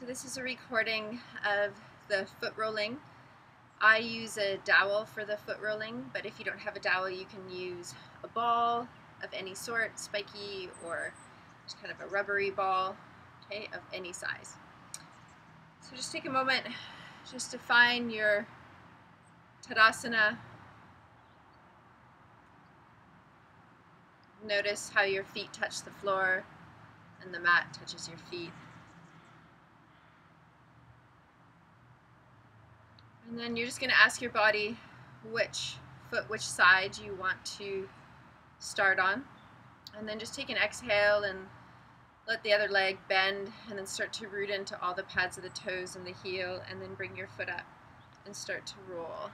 So this is a recording of the foot rolling. I use a dowel for the foot rolling, but if you don't have a dowel, you can use a ball of any sort, spiky or just kind of a rubbery ball, okay, of any size. So just take a moment just to find your Tadasana. Notice how your feet touch the floor and the mat touches your feet. And then you're just going to ask your body which foot, which side you want to start on. And then just take an exhale and let the other leg bend, and then start to root into all the pads of the toes and the heel, and then bring your foot up and start to roll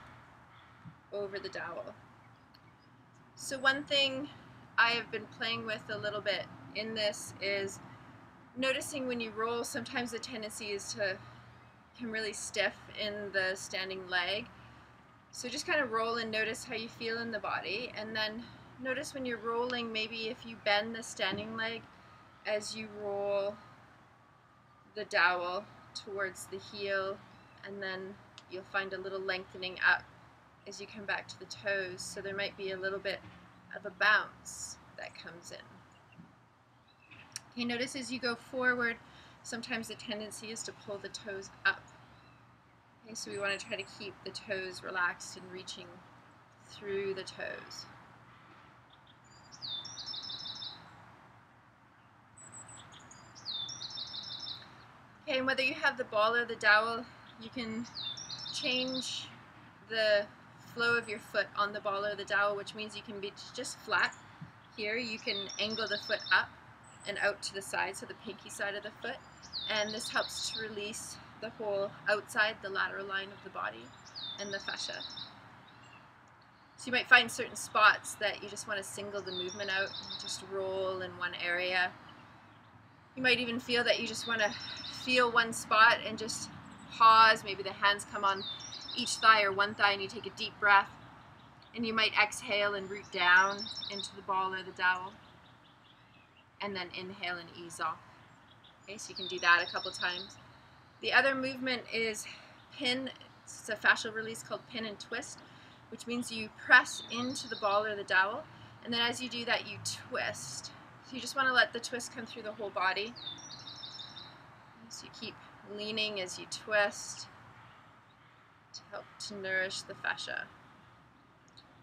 over the dowel. So one thing I have been playing with a little bit in this is noticing when you roll, sometimes the tendency is to become really stiff in the standing leg. So just kind of roll and notice how you feel in the body, and then notice when you're rolling, maybe if you bend the standing leg as you roll the dowel towards the heel, and then you'll find a little lengthening up as you come back to the toes. So there might be a little bit of a bounce that comes in. Okay, notice as you go forward, sometimes the tendency is to pull the toes up. Okay, so we want to try to keep the toes relaxed and reaching through the toes. Okay, and whether you have the ball or the dowel, you can change the flow of your foot on the ball or the dowel, which means you can be just flat. Here you can angle the foot up and out to the side, so the pinky side of the foot, and this helps to release the whole outside, the lateral line of the body and the fascia. So you might find certain spots that you just want to single the movement out and just roll in one area. You might even feel that you just want to feel one spot and just pause. Maybe the hands come on each thigh or one thigh and you take a deep breath, and you might exhale and root down into the ball or the dowel, and then inhale and ease off. Okay, so you can do that a couple times. The other movement is pin. It's a fascial release called pin and twist, which means you press into the ball or the dowel, and then as you do that you twist. So you just want to let the twist come through the whole body. So you keep leaning as you twist to help to nourish the fascia.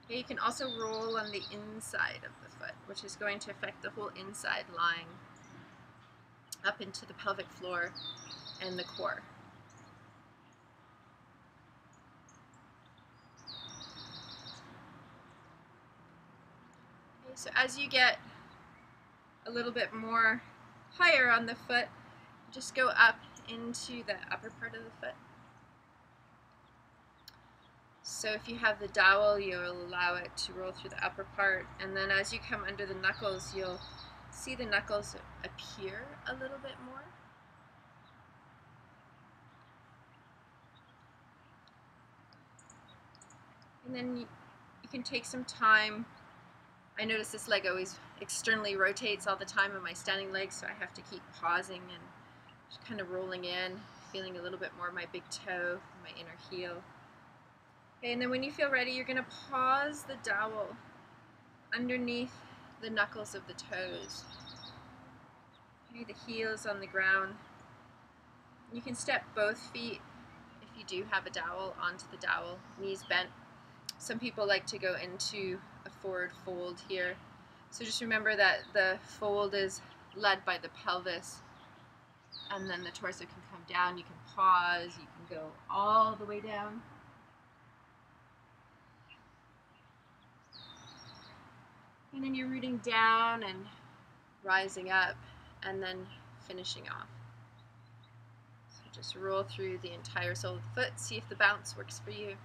Okay, you can also roll on the inside of the foot, which is going to affect the whole inside line up into the pelvic floor and the core. Okay, so as you get a little bit more higher on the foot, just go up into the upper part of the foot. So if you have the dowel, you'll allow it to roll through the upper part, and then as you come under the knuckles, you'll see the knuckles appear a little bit more. And then you can take some time. I notice this leg always externally rotates all the time on my standing leg, so I have to keep pausing and just kind of rolling in, feeling a little bit more of my big toe, my inner heel. Okay, and then when you feel ready, you're going to pause the dowel underneath the knuckles of the toes. Okay, the heels on the ground. You can step both feet, if you do have a dowel, onto the dowel, knees bent. Some people like to go into a forward fold here. So just remember that the fold is led by the pelvis, and then the torso can come down. You can pause, you can go all the way down. And then you're rooting down and rising up, and then finishing off. So just roll through the entire sole of the foot, see if the bounce works for you.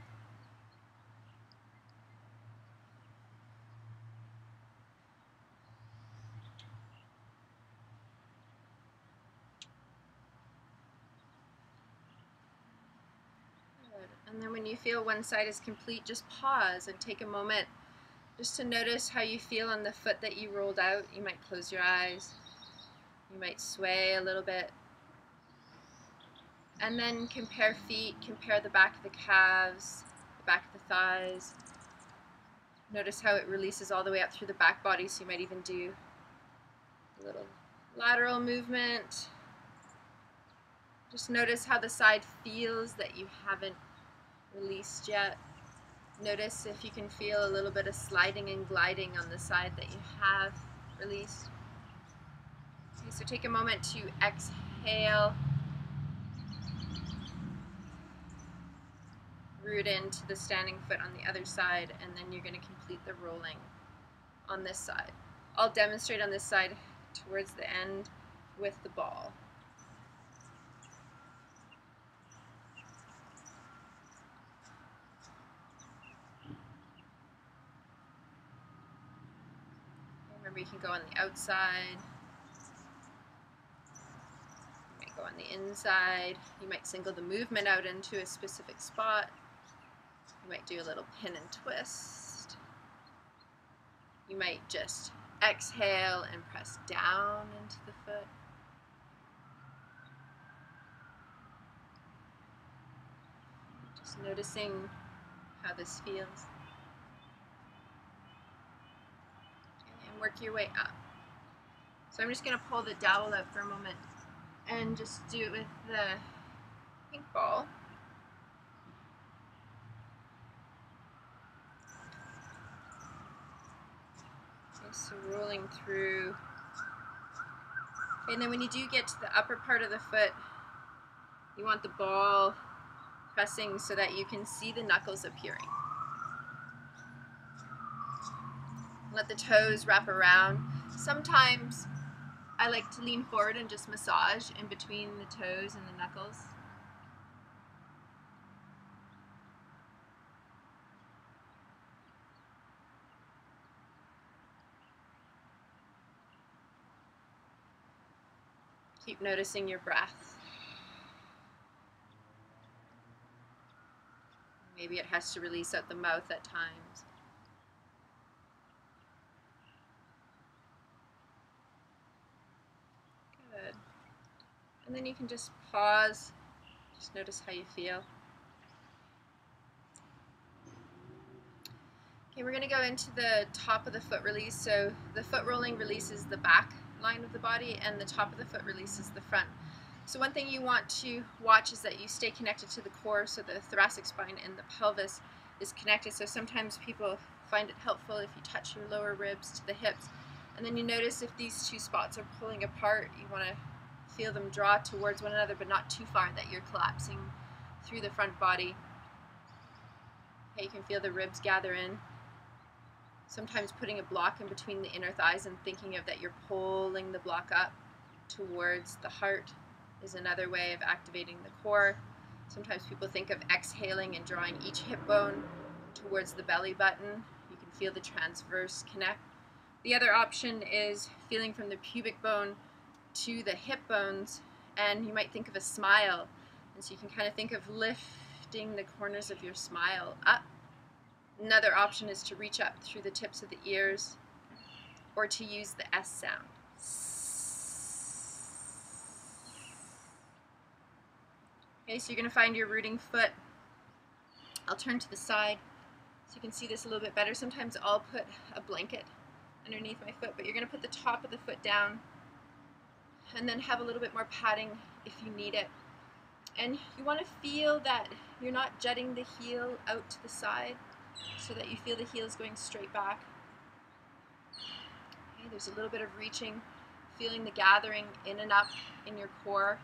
Good. And then when you feel one side is complete, just pause and take a moment just to notice how you feel on the foot that you rolled out. You might close your eyes. You might sway a little bit. And then compare feet, compare the back of the calves, the back of the thighs. Notice how it releases all the way up through the back body, so you might even do a little lateral movement. Just notice how the side feels that you haven't released yet. Notice if you can feel a little bit of sliding and gliding on the side that you have released. Okay, so take a moment to exhale. Root into the standing foot on the other side, and then you're going to complete the rolling on this side. I'll demonstrate on this side towards the end with the ball. Remember, you can go on the outside, you might go on the inside, you might single the movement out into a specific spot. You might do a little pin and twist. You might just exhale and press down into the foot. Just noticing how this feels. Okay, and work your way up. So I'm just going to pull the dowel out for a moment and just do it with the pink ball. So rolling through. Okay, and then when you do get to the upper part of the foot, you want the ball pressing so that you can see the knuckles appearing. Let the toes wrap around. Sometimes I like to lean forward and just massage in between the toes and the knuckles. Keep noticing your breath. Maybe it has to release out the mouth at times. Good. And then you can just pause. Just notice how you feel. Okay, we're going to go into the top of the foot release. So the foot rolling releases the back line of the body, and the top of the foot releases the front. So one thing you want to watch is that you stay connected to the core, so the thoracic spine and the pelvis is connected. So sometimes people find it helpful if you touch your lower ribs to the hips, and then you notice if these two spots are pulling apart, you want to feel them draw towards one another, but not too far that you're collapsing through the front body. Okay, you can feel the ribs gather in. Sometimes putting a block in between the inner thighs and thinking of that you're pulling the block up towards the heart is another way of activating the core. Sometimes people think of exhaling and drawing each hip bone towards the belly button. You can feel the transverse connect. The other option is feeling from the pubic bone to the hip bones, and you might think of a smile. And so you can kind of think of lifting the corners of your smile up. Another option is to reach up through the tips of the ears, or to use the S sound. Okay, so you're going to find your rooting foot. I'll turn to the side so you can see this a little bit better. Sometimes I'll put a blanket underneath my foot, but you're going to put the top of the foot down and then have a little bit more padding if you need it. And you want to feel that you're not jutting the heel out to the side, so that you feel the heel is going straight back. Okay, there's a little bit of reaching, feeling the gathering in and up in your core.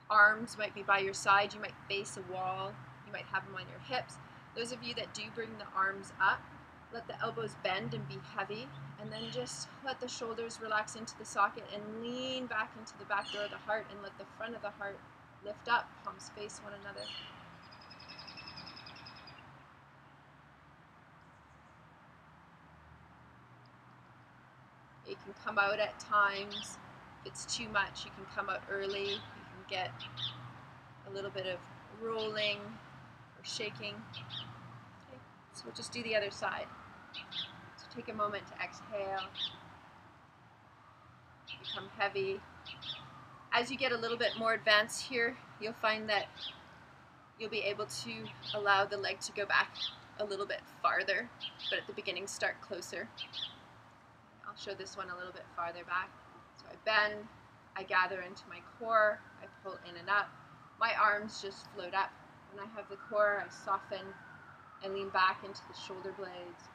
Arms might be by your side, you might face a wall, you might have them on your hips. Those of you that do bring the arms up, let the elbows bend and be heavy, and then just let the shoulders relax into the socket and lean back into the back door of the heart, and let the front of the heart lift up, palms face one another. You can come out at times. If it's too much, you can come out early. You can get a little bit of rolling or shaking. Okay, so we'll just do the other side. So take a moment to exhale. Become heavy. As you get a little bit more advanced here, you'll find that you'll be able to allow the leg to go back a little bit farther, but at the beginning start closer. I'll show this one a little bit farther back. So I bend, I gather into my core, I pull in and up. My arms just float up. When I have the core, I soften and lean back into the shoulder blades.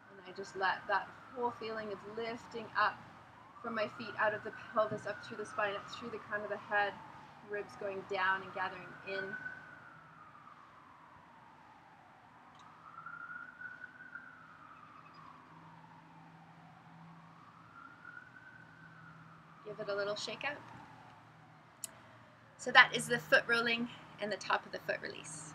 And I just let that whole feeling of lifting up from my feet out of the pelvis, up through the spine, up through the crown of the head, ribs going down and gathering in. Give it a little shake out. So that is the foot rolling and the top of the foot release.